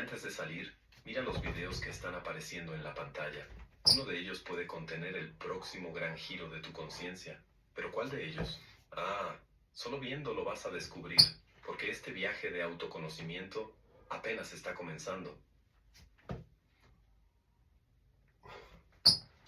antes de salir, mira los videos que están apareciendo en la pantalla. Uno de ellos puede contener el próximo gran giro de tu conciencia. ¿Pero cuál de ellos? Solo viéndolo vas a descubrir, porque este viaje de autoconocimiento apenas está comenzando.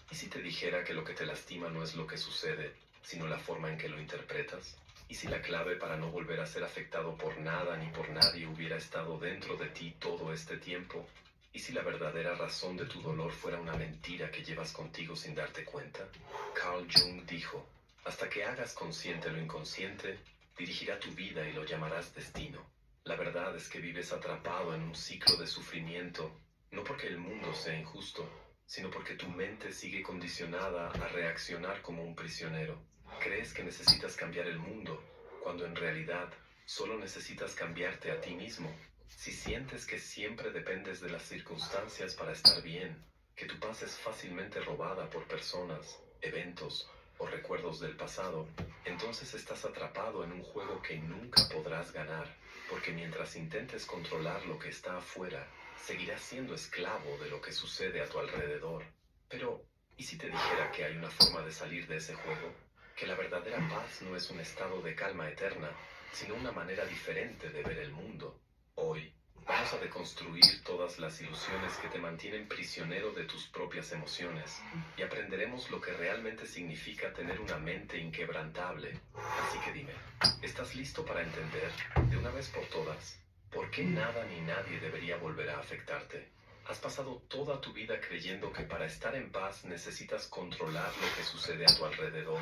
¿Y si te dijera que lo que te lastima no es lo que sucede, sino la forma en que lo interpretas? ¿Y si la clave para no volver a ser afectado por nada ni por nadie hubiera estado dentro de ti todo este tiempo? ¿Y si la verdadera razón de tu dolor fuera una mentira que llevas contigo sin darte cuenta? Carl Jung dijo, hasta que hagas consciente lo inconsciente, dirigirá tu vida y lo llamarás destino. La verdad es que vives atrapado en un ciclo de sufrimiento, no porque el mundo sea injusto, sino porque tu mente sigue condicionada a reaccionar como un prisionero. Crees que necesitas cambiar el mundo, cuando en realidad solo necesitas cambiarte a ti mismo. Si sientes que siempre dependes de las circunstancias para estar bien, que tu paz es fácilmente robada por personas, eventos o recuerdos del pasado, entonces estás atrapado en un juego que nunca podrás ganar, porque mientras intentes controlar lo que está afuera, seguirás siendo esclavo de lo que sucede a tu alrededor. Pero, ¿y si te dijera que hay una forma de salir de ese juego? Que la verdadera paz no es un estado de calma eterna, sino una manera diferente de ver el mundo. Hoy, vamos a deconstruir todas las ilusiones que te mantienen prisionero de tus propias emociones, y aprenderemos lo que realmente significa tener una mente inquebrantable. Así que dime, ¿estás listo para entender, de una vez por todas, por qué nada ni nadie debería volver a afectarte? Has pasado toda tu vida creyendo que para estar en paz necesitas controlar lo que sucede a tu alrededor.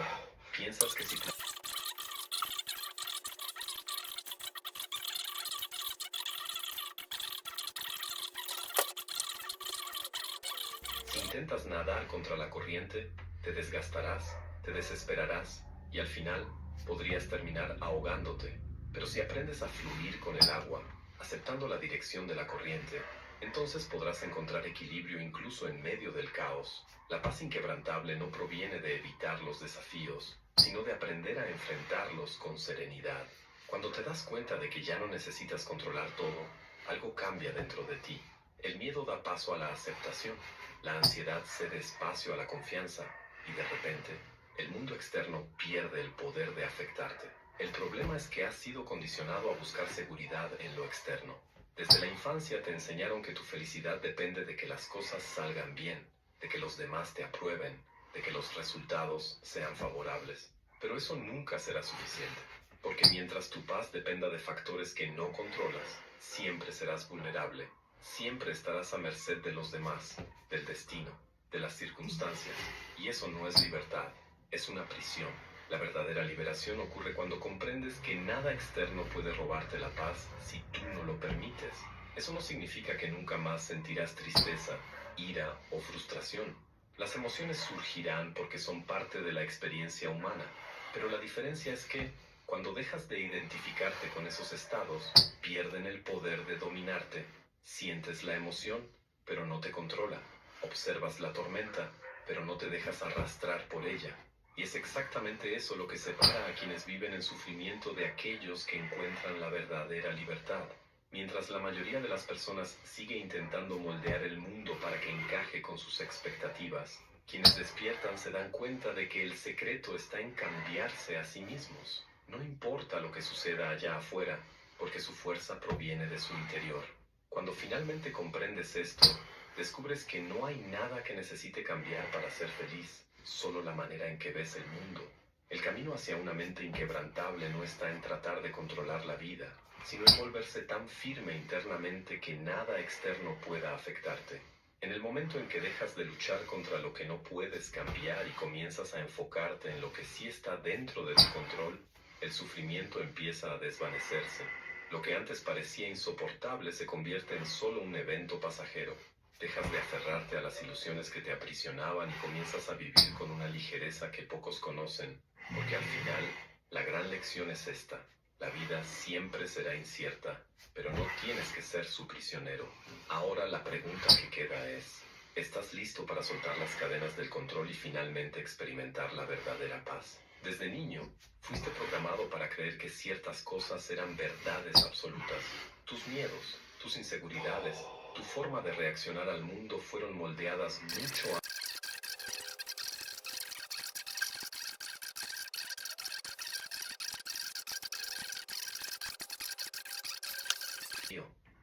Piensas que si intentas nadar contra la corriente, te desgastarás, te desesperarás y al final podrías terminar ahogándote. Pero si aprendes a fluir con el agua, aceptando la dirección de la corriente, entonces podrás encontrar equilibrio incluso en medio del caos. La paz inquebrantable no proviene de evitar los desafíos, sino de aprender a enfrentarlos con serenidad. Cuando te das cuenta de que ya no necesitas controlar todo, algo cambia dentro de ti. El miedo da paso a la aceptación, la ansiedad cede espacio a la confianza, y de repente, el mundo externo pierde el poder de afectarte. El problema es que has sido condicionado a buscar seguridad en lo externo. Desde la infancia te enseñaron que tu felicidad depende de que las cosas salgan bien, de que los demás te aprueben, de que los resultados sean favorables. Pero eso nunca será suficiente, porque mientras tu paz dependa de factores que no controlas, siempre serás vulnerable, siempre estarás a merced de los demás, del destino, de las circunstancias, y eso no es libertad, es una prisión. La verdadera liberación ocurre cuando comprendes que nada externo puede robarte la paz si tú no lo permites. Eso no significa que nunca más sentirás tristeza, ira o frustración. Las emociones surgirán porque son parte de la experiencia humana, pero la diferencia es que, cuando dejas de identificarte con esos estados, pierden el poder de dominarte. Sientes la emoción, pero no te controla. Observas la tormenta, pero no te dejas arrastrar por ella. Y es exactamente eso lo que separa a quienes viven en sufrimiento de aquellos que encuentran la verdadera libertad. Mientras la mayoría de las personas sigue intentando moldear el mundo para que encaje con sus expectativas, quienes despiertan se dan cuenta de que el secreto está en cambiarse a sí mismos. No importa lo que suceda allá afuera, porque su fuerza proviene de su interior. Cuando finalmente comprendes esto, descubres que no hay nada que necesite cambiar para ser feliz, solo la manera en que ves el mundo. El camino hacia una mente inquebrantable no está en tratar de controlar la vida, sino en volverse tan firme internamente que nada externo pueda afectarte. En el momento en que dejas de luchar contra lo que no puedes cambiar y comienzas a enfocarte en lo que sí está dentro de tu control, el sufrimiento empieza a desvanecerse. Lo que antes parecía insoportable se convierte en solo un evento pasajero. Dejas de aferrarte a las ilusiones que te aprisionaban y comienzas a vivir con una ligereza que pocos conocen, porque al final, la gran lección es esta: la vida siempre será incierta, pero no tienes que ser su prisionero. Ahora la pregunta que queda es: ¿estás listo para soltar las cadenas del control y finalmente experimentar la verdadera paz? Desde niño, fuiste programado para creer que ciertas cosas eran verdades absolutas. Tus miedos, tus inseguridades, Tu forma de reaccionar al mundo fueron moldeadas mucho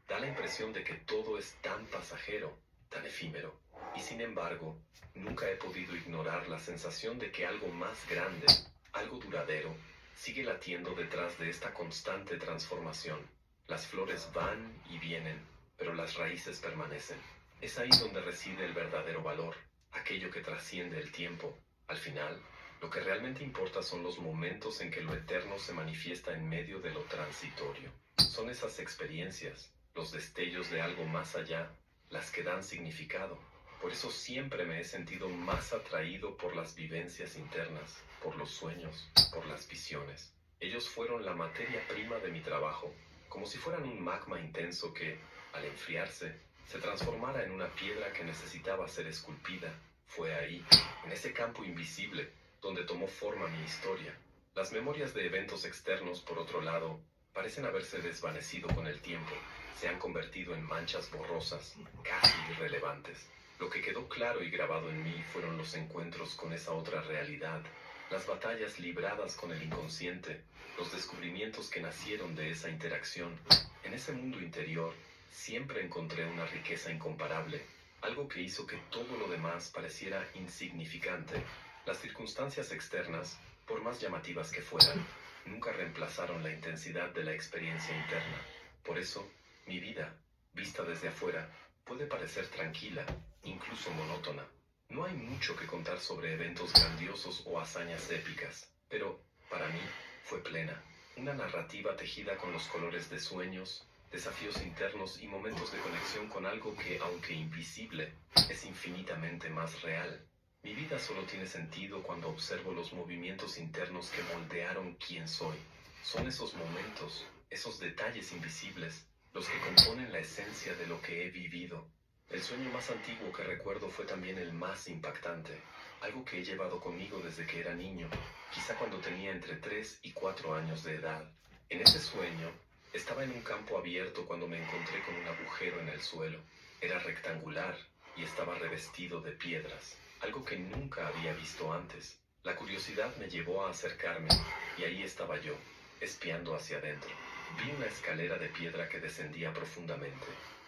Da la impresión de que todo es tan pasajero, tan efímero, y sin embargo, nunca he podido ignorar la sensación de que algo más grande, algo duradero, sigue latiendo detrás de esta constante transformación. Las flores van y vienen, pero las raíces permanecen. Es ahí donde reside el verdadero valor, aquello que trasciende el tiempo. Al final, lo que realmente importa son los momentos en que lo eterno se manifiesta en medio de lo transitorio. Son esas experiencias, los destellos de algo más allá, las que dan significado. Por eso siempre me he sentido más atraído por las vivencias internas, por los sueños, por las visiones. Ellos fueron la materia prima de mi trabajo, como si fueran un magma intenso que, al enfriarse, se transformara en una piedra que necesitaba ser esculpida. Fue ahí, en ese campo invisible, donde tomó forma mi historia. Las memorias de eventos externos, por otro lado, parecen haberse desvanecido con el tiempo. Se han convertido en manchas borrosas, casi irrelevantes. Lo que quedó claro y grabado en mí fueron los encuentros con esa otra realidad, las batallas libradas con el inconsciente, los descubrimientos que nacieron de esa interacción. En ese mundo interior, siempre encontré una riqueza incomparable, algo que hizo que todo lo demás pareciera insignificante. Las circunstancias externas, por más llamativas que fueran, nunca reemplazaron la intensidad de la experiencia interna. Por eso, mi vida, vista desde afuera, puede parecer tranquila, incluso monótona. No hay mucho que contar sobre eventos grandiosos o hazañas épicas, pero, para mí, fue plena. Una narrativa tejida con los colores de sueños, desafíos internos y momentos de conexión con algo que, aunque invisible, es infinitamente más real. Mi vida solo tiene sentido cuando observo los movimientos internos que moldearon quién soy. Son esos momentos, esos detalles invisibles, los que componen la esencia de lo que he vivido. El sueño más antiguo que recuerdo fue también el más impactante, algo que he llevado conmigo desde que era niño, quizá cuando tenía entre 3 y 4 años de edad. En ese sueño, estaba en un campo abierto cuando me encontré con un agujero en el suelo. Era rectangular y estaba revestido de piedras, algo que nunca había visto antes. La curiosidad me llevó a acercarme, y ahí estaba yo, espiando hacia adentro. Vi una escalera de piedra que descendía profundamente.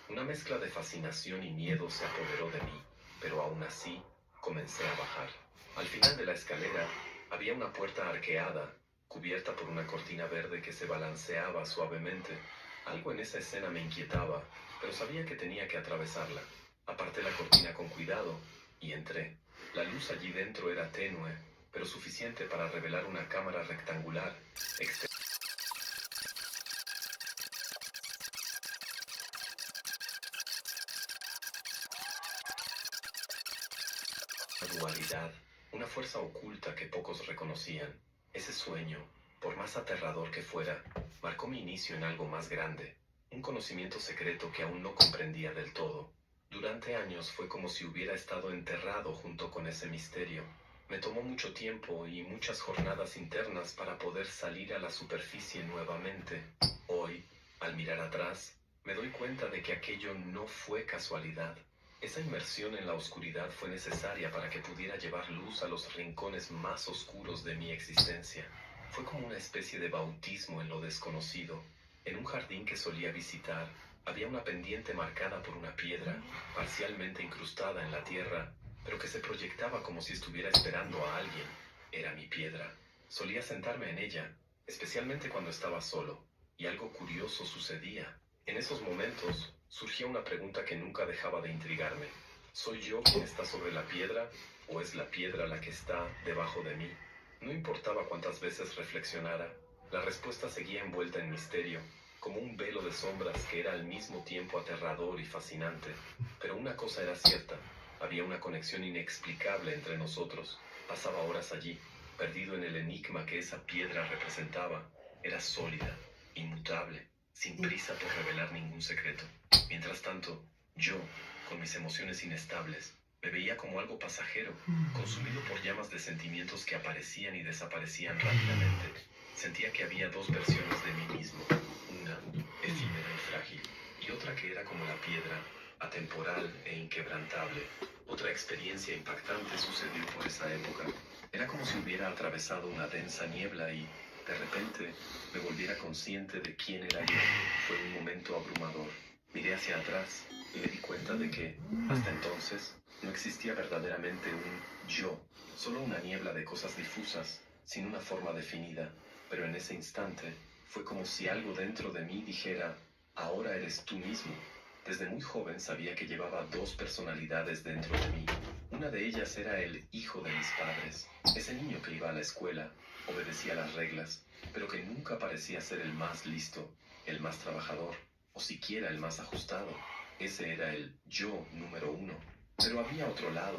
Una mezcla de fascinación y miedo se apoderó de mí, pero aún así, comencé a bajar. Al final de la escalera, había una puerta arqueada, cubierta por una cortina verde que se balanceaba suavemente. Algo en esa escena me inquietaba, pero sabía que tenía que atravesarla. Aparté la cortina con cuidado, y entré. La luz allí dentro era tenue, pero suficiente para revelar una cámara rectangular, dualidad, una fuerza oculta que pocos reconocían. Ese sueño, por más aterrador que fuera, marcó mi inicio en algo más grande, un conocimiento secreto que aún no comprendía del todo. Durante años fue como si hubiera estado enterrado junto con ese misterio. Me tomó mucho tiempo y muchas jornadas internas para poder salir a la superficie nuevamente. Hoy, al mirar atrás, me doy cuenta de que aquello no fue casualidad. Esa inmersión en la oscuridad fue necesaria para que pudiera llevar luz a los rincones más oscuros de mi existencia. Fue como una especie de bautismo en lo desconocido. En un jardín que solía visitar, había una pendiente marcada por una piedra, parcialmente incrustada en la tierra, pero que se proyectaba como si estuviera esperando a alguien. Era mi piedra. Solía sentarme en ella, especialmente cuando estaba solo, y algo curioso sucedía. En esos momentos, surgía una pregunta que nunca dejaba de intrigarme. ¿Soy yo quien está sobre la piedra, o es la piedra la que está debajo de mí? No importaba cuántas veces reflexionara, la respuesta seguía envuelta en misterio, como un velo de sombras que era al mismo tiempo aterrador y fascinante. Pero una cosa era cierta, había una conexión inexplicable entre nosotros. Pasaba horas allí, perdido en el enigma que esa piedra representaba. Era sólida, inmutable, sin prisa por revelar ningún secreto. Mientras tanto, yo, con mis emociones inestables, me veía como algo pasajero, consumido por llamas de sentimientos que aparecían y desaparecían rápidamente. Sentía que había dos versiones de mí mismo, una efímera y frágil, y otra que era como la piedra, atemporal e inquebrantable. Otra experiencia impactante sucedió por esa época. Era como si hubiera atravesado una densa niebla y, de repente, me volviera consciente de quién era yo. Fue un momento abrumador. Miré hacia atrás y me di cuenta de que, hasta entonces, no existía verdaderamente un yo, solo una niebla de cosas difusas, sin una forma definida. Pero en ese instante, fue como si algo dentro de mí dijera, ahora eres tú mismo. Desde muy joven sabía que llevaba dos personalidades dentro de mí. Una de ellas era el hijo de mis padres, ese niño que iba a la escuela, obedecía las reglas, pero que nunca parecía ser el más listo, el más trabajador, o siquiera el más ajustado. Ese era el yo número uno. Pero había otro lado,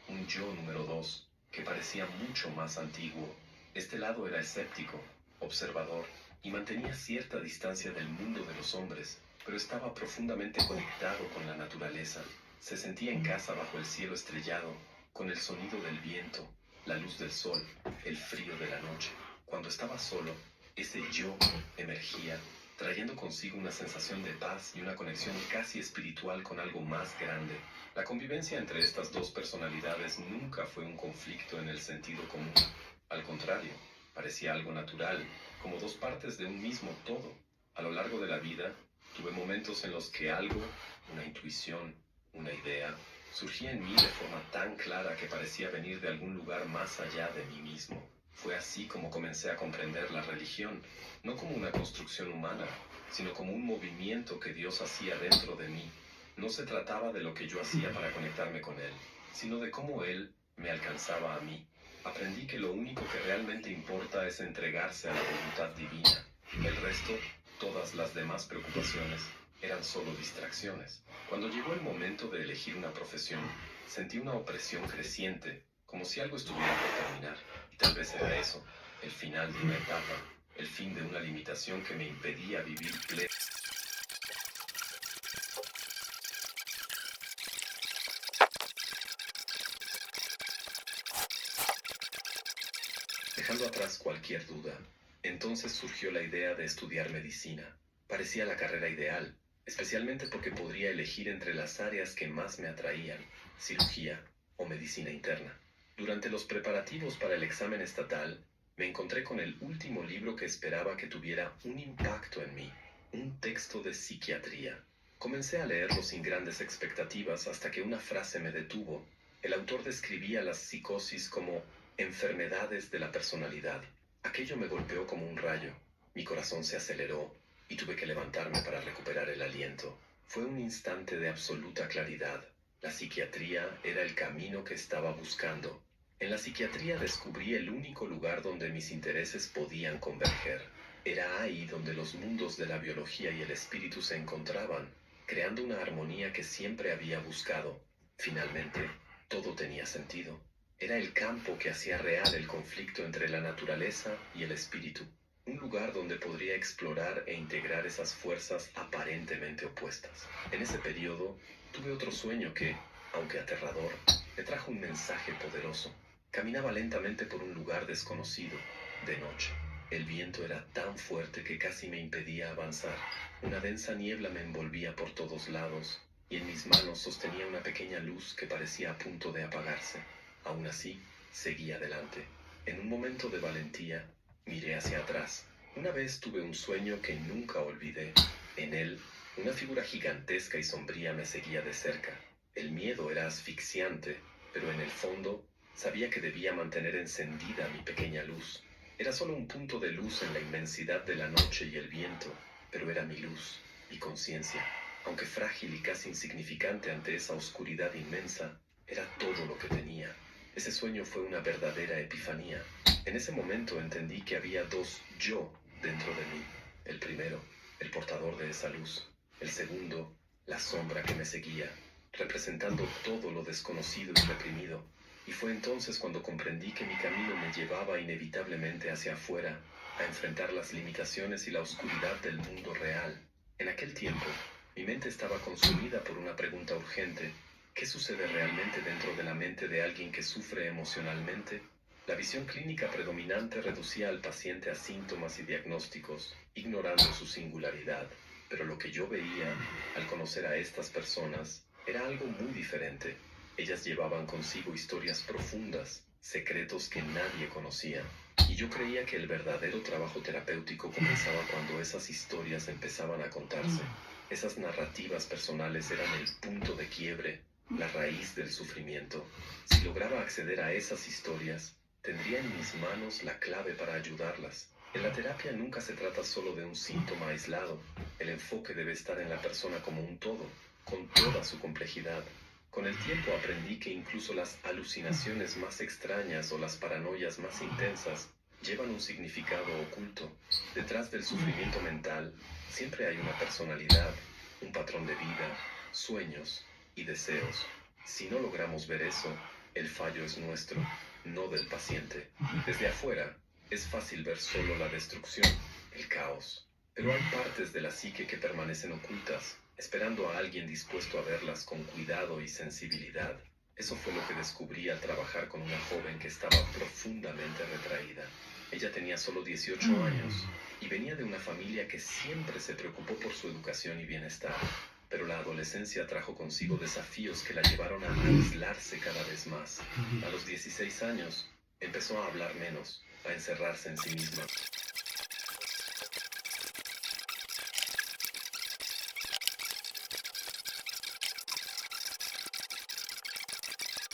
un yo número dos, que parecía mucho más antiguo. Este lado era escéptico, observador, y mantenía cierta distancia del mundo de los hombres, pero estaba profundamente conectado con la naturaleza. Se sentía en casa bajo el cielo estrellado, con el sonido del viento, la luz del sol, el frío de la noche. Cuando estaba solo, ese yo emergía, trayendo consigo una sensación de paz y una conexión casi espiritual con algo más grande. La convivencia entre estas dos personalidades nunca fue un conflicto en el sentido común. Al contrario, parecía algo natural, como dos partes de un mismo todo. A lo largo de la vida, tuve momentos en los que algo, una intuición, una idea, surgía en mí de forma tan clara que parecía venir de algún lugar más allá de mí mismo. Fue así como comencé a comprender la religión, no como una construcción humana, sino como un movimiento que Dios hacía dentro de mí. No se trataba de lo que yo hacía para conectarme con Él, sino de cómo Él me alcanzaba a mí. Aprendí que lo único que realmente importa es entregarse a la voluntad divina. El resto, todas las demás preocupaciones, eran solo distracciones. Cuando llegó el momento de elegir una profesión, sentí una opresión creciente, como si algo estuviera por terminar. Y tal vez era eso, el final de una etapa, el fin de una limitación que me impedía vivir plenamente. Dejando atrás cualquier duda, entonces surgió la idea de estudiar medicina. Parecía la carrera ideal, especialmente porque podría elegir entre las áreas que más me atraían, cirugía o medicina interna. Durante los preparativos para el examen estatal, me encontré con el último libro que esperaba que tuviera un impacto en mí, un texto de psiquiatría. Comencé a leerlo sin grandes expectativas hasta que una frase me detuvo. El autor describía las psicosis como enfermedades de la personalidad. Aquello me golpeó como un rayo. Mi corazón se aceleró y tuve que levantarme para recuperar el aliento. Fue un instante de absoluta claridad. La psiquiatría era el camino que estaba buscando. En la psiquiatría descubrí el único lugar donde mis intereses podían converger. Era ahí donde los mundos de la biología y el espíritu se encontraban, creando una armonía que siempre había buscado. Finalmente, todo tenía sentido. Era el campo que hacía real el conflicto entre la naturaleza y el espíritu, un lugar donde podría explorar e integrar esas fuerzas aparentemente opuestas. En ese periodo, tuve otro sueño que, aunque aterrador, me trajo un mensaje poderoso. Caminaba lentamente por un lugar desconocido, de noche. El viento era tan fuerte que casi me impedía avanzar. Una densa niebla me envolvía por todos lados, y en mis manos sostenía una pequeña luz que parecía a punto de apagarse. Aún así, seguí adelante. En un momento de valentía, miré hacia atrás. Una vez tuve un sueño que nunca olvidé. En él, una figura gigantesca y sombría me seguía de cerca. El miedo era asfixiante, pero en el fondo, sabía que debía mantener encendida mi pequeña luz. Era solo un punto de luz en la inmensidad de la noche y el viento, pero era mi luz, mi conciencia. Aunque frágil y casi insignificante ante esa oscuridad inmensa, era todo lo que tenía. Ese sueño fue una verdadera epifanía. En ese momento entendí que había dos yo dentro de mí. El primero, el portador de esa luz. El segundo, la sombra que me seguía, representando todo lo desconocido y reprimido. Y fue entonces cuando comprendí que mi camino me llevaba inevitablemente hacia afuera, a enfrentar las limitaciones y la oscuridad del mundo real. En aquel tiempo, mi mente estaba consumida por una pregunta urgente. ¿Qué sucede realmente dentro de la mente de alguien que sufre emocionalmente? La visión clínica predominante reducía al paciente a síntomas y diagnósticos, ignorando su singularidad. Pero lo que yo veía, al conocer a estas personas, Era algo muy diferente. Ellas llevaban consigo historias profundas, secretos que nadie conocía. Y yo creía que el verdadero trabajo terapéutico comenzaba cuando esas historias empezaban a contarse. Esas narrativas personales eran el punto de quiebre, la raíz del sufrimiento. Si lograba acceder a esas historias, tendría en mis manos la clave para ayudarlas. En la terapia nunca se trata solo de un síntoma aislado. El enfoque debe estar en la persona como un todo, con toda su complejidad. Con el tiempo aprendí que incluso las alucinaciones más extrañas o las paranoias más intensas llevan un significado oculto. Detrás del sufrimiento mental siempre hay una personalidad, un patrón de vida, sueños y deseos. Si no logramos ver eso, el fallo es nuestro, no del paciente. Desde afuera, es fácil ver solo la destrucción, el caos. Pero hay partes de la psique que permanecen ocultas, esperando a alguien dispuesto a verlas con cuidado y sensibilidad. Eso fue lo que descubrí al trabajar con una joven que estaba profundamente retraída. Ella tenía solo 18 años y venía de una familia que siempre se preocupó por su educación y bienestar. Pero la adolescencia trajo consigo desafíos que la llevaron a aislarse cada vez más. A los 16 años, empezó a hablar menos, a encerrarse en sí misma.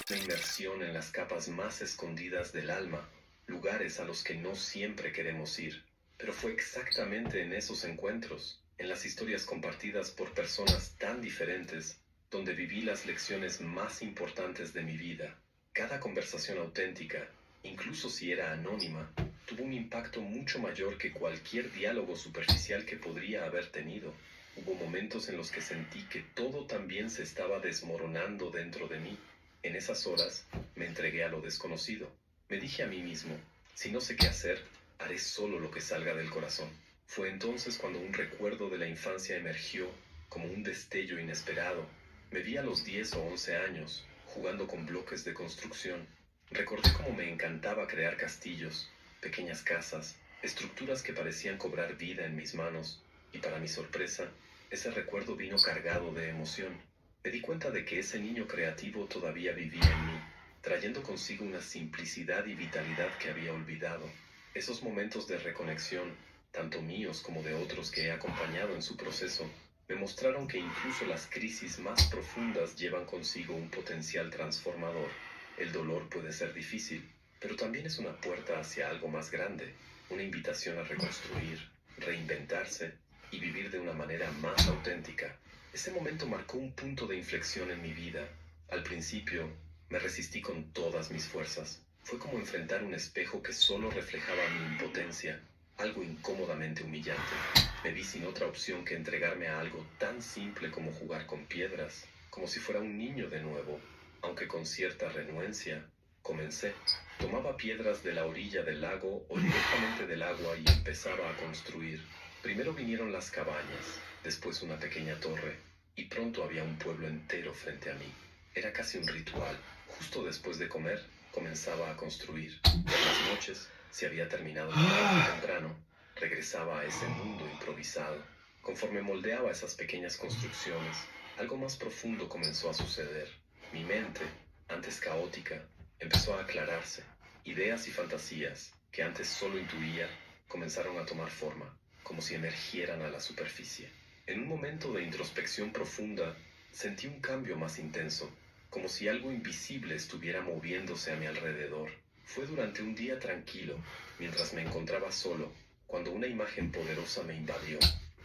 Una inmersión en las capas más escondidas del alma, lugares a los que no siempre queremos ir. Pero fue exactamente en esos encuentros, en las historias compartidas por personas tan diferentes, donde viví las lecciones más importantes de mi vida. Cada conversación auténtica, incluso si era anónima, tuvo un impacto mucho mayor que cualquier diálogo superficial que podría haber tenido. Hubo momentos en los que sentí que todo también se estaba desmoronando dentro de mí. En esas horas me entregué a lo desconocido. Me dije a mí mismo, si no sé qué hacer, haré solo lo que salga del corazón. Fue entonces cuando un recuerdo de la infancia emergió como un destello inesperado. Me vi a los 10 o 11 años, jugando con bloques de construcción. Recordé cómo me encantaba crear castillos, pequeñas casas, estructuras que parecían cobrar vida en mis manos, y para mi sorpresa, ese recuerdo vino cargado de emoción. Me di cuenta de que ese niño creativo todavía vivía en mí, trayendo consigo una simplicidad y vitalidad que había olvidado. Esos momentos de reconexión, tanto míos como de otros que he acompañado en su proceso, me mostraron que incluso las crisis más profundas llevan consigo un potencial transformador. El dolor puede ser difícil, pero también es una puerta hacia algo más grande, una invitación a reconstruir, reinventarse y vivir de una manera más auténtica. Ese momento marcó un punto de inflexión en mi vida. Al principio, me resistí con todas mis fuerzas. Fue como enfrentar un espejo que solo reflejaba mi impotencia, algo incómodamente humillante. Me vi sin otra opción que entregarme a algo tan simple como jugar con piedras, como si fuera un niño de nuevo. Aunque con cierta renuencia, comencé. Tomaba piedras de la orilla del lago o directamente del agua y empezaba a construir. Primero vinieron las cabañas, después una pequeña torre, y pronto había un pueblo entero frente a mí. Era casi un ritual. Justo después de comer, comenzaba a construir. Por las noches, si había terminado el trabajo temprano, regresaba a ese mundo improvisado. Conforme moldeaba esas pequeñas construcciones, algo más profundo comenzó a suceder. Mi mente, antes caótica, empezó a aclararse. Ideas y fantasías, que antes solo intuía, comenzaron a tomar forma, como si emergieran a la superficie. En un momento de introspección profunda, sentí un cambio más intenso, como si algo invisible estuviera moviéndose a mi alrededor. Fue durante un día tranquilo, mientras me encontraba solo, cuando una imagen poderosa me invadió.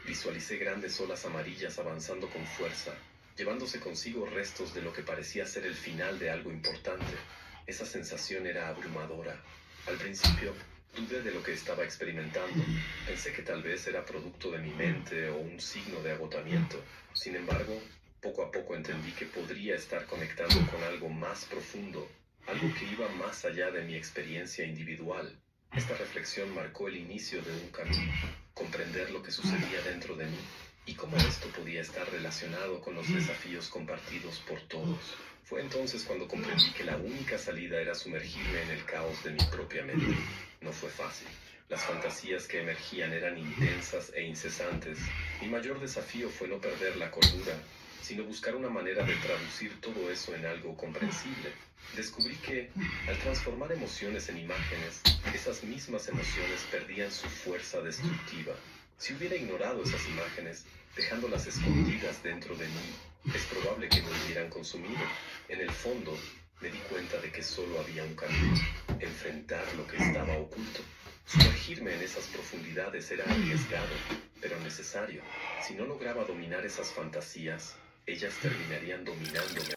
Visualicé grandes olas amarillas avanzando con fuerza, llevándose consigo restos de lo que parecía ser el final de algo importante. Esa sensación era abrumadora. Al principio, dudé de lo que estaba experimentando. Pensé que tal vez era producto de mi mente o un signo de agotamiento. Sin embargo, poco a poco entendí que podría estar conectando con algo más profundo, algo que iba más allá de mi experiencia individual. Esta reflexión marcó el inicio de un camino, comprender lo que sucedía dentro de mí y cómo esto podía estar relacionado con los desafíos compartidos por todos. Fue entonces cuando comprendí que la única salida era sumergirme en el caos de mi propia mente. No fue fácil. Las fantasías que emergían eran intensas e incesantes. Mi mayor desafío fue no perder la cordura, sino buscar una manera de traducir todo eso en algo comprensible. Descubrí que, al transformar emociones en imágenes, esas mismas emociones perdían su fuerza destructiva. Si hubiera ignorado esas imágenes, dejándolas escondidas dentro de mí, es probable que me hubieran consumido. En el fondo, me di cuenta de que solo había un camino: enfrentar lo que estaba oculto. Sumergirme en esas profundidades era arriesgado, pero necesario. Si no lograba dominar esas fantasías, ellas terminarían dominándome.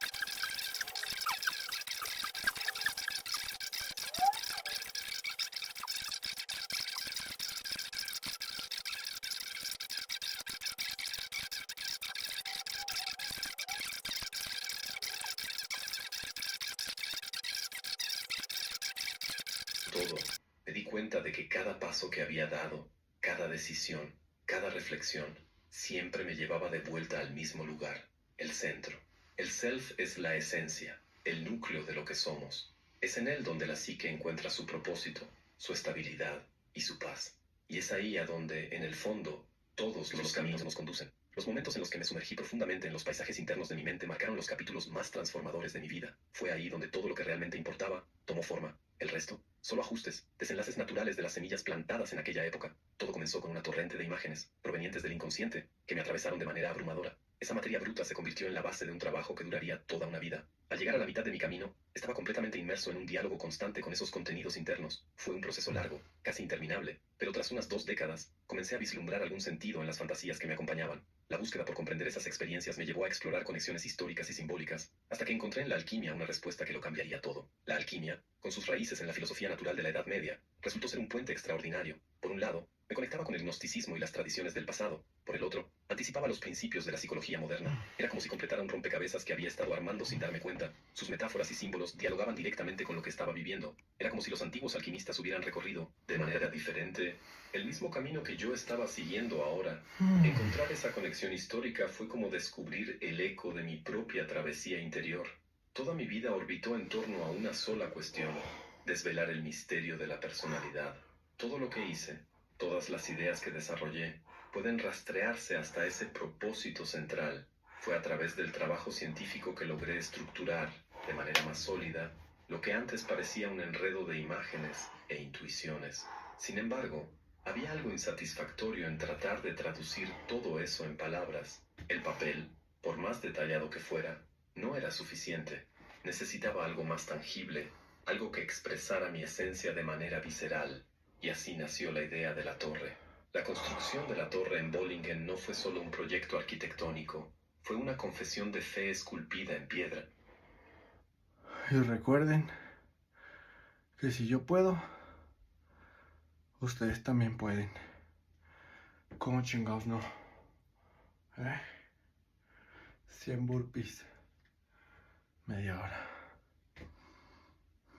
Todo. Me di cuenta de que cada paso que había dado, cada decisión, cada reflexión, siempre me llevaba de vuelta al mismo lugar: el centro. El self es la esencia, el núcleo de lo que somos. Es en él donde la psique encuentra su propósito, su estabilidad y su paz. Y es ahí a donde, en el fondo, todos los caminos nos conducen. Los momentos en los que me sumergí profundamente en los paisajes internos de mi mente marcaron los capítulos más transformadores de mi vida. Fue ahí donde todo lo que realmente importaba tomó forma. El resto, solo ajustes, desenlaces naturales de las semillas plantadas en aquella época. Todo comenzó con una torrente de imágenes, provenientes del inconsciente, que me atravesaron de manera abrumadora. Esa materia bruta se convirtió en la base de un trabajo que duraría toda una vida. Al llegar a la mitad de mi camino, estaba completamente inmerso en un diálogo constante con esos contenidos internos. Fue un proceso largo, casi interminable, pero tras unas 2 décadas, comencé a vislumbrar algún sentido en las fantasías que me acompañaban. La búsqueda por comprender esas experiencias me llevó a explorar conexiones históricas y simbólicas, hasta que encontré en la alquimia una respuesta que lo cambiaría todo. La alquimia, con sus raíces en la filosofía natural de la Edad Media, resultó ser un puente extraordinario. Por un lado, me conectaba con el gnosticismo y las tradiciones del pasado. Por el otro, anticipaba los principios de la psicología moderna. Era como si completara un rompecabezas que había estado armando sin darme cuenta. Sus metáforas y símbolos dialogaban directamente con lo que estaba viviendo. Era como si los antiguos alquimistas hubieran recorrido, de manera diferente, el mismo camino que yo estaba siguiendo ahora. Encontrar esa conexión histórica fue como descubrir el eco de mi propia travesía interior. Toda mi vida orbitó en torno a una sola cuestión: desvelar el misterio de la personalidad. Todo lo que hice, todas las ideas que desarrollé, pueden rastrearse hasta ese propósito central. Fue a través del trabajo científico que logré estructurar, de manera más sólida, lo que antes parecía un enredo de imágenes e intuiciones. Sin embargo, había algo insatisfactorio en tratar de traducir todo eso en palabras. El papel, por más detallado que fuera, no era suficiente. Necesitaba algo más tangible, algo que expresara mi esencia de manera visceral. Y así nació la idea de la torre. La construcción de la torre en Bollingen no fue solo un proyecto arquitectónico, fue una confesión de fe esculpida en piedra. Y recuerden que si yo puedo, ustedes también pueden. ¿Cómo chingados no? 100 burpees. Media hora.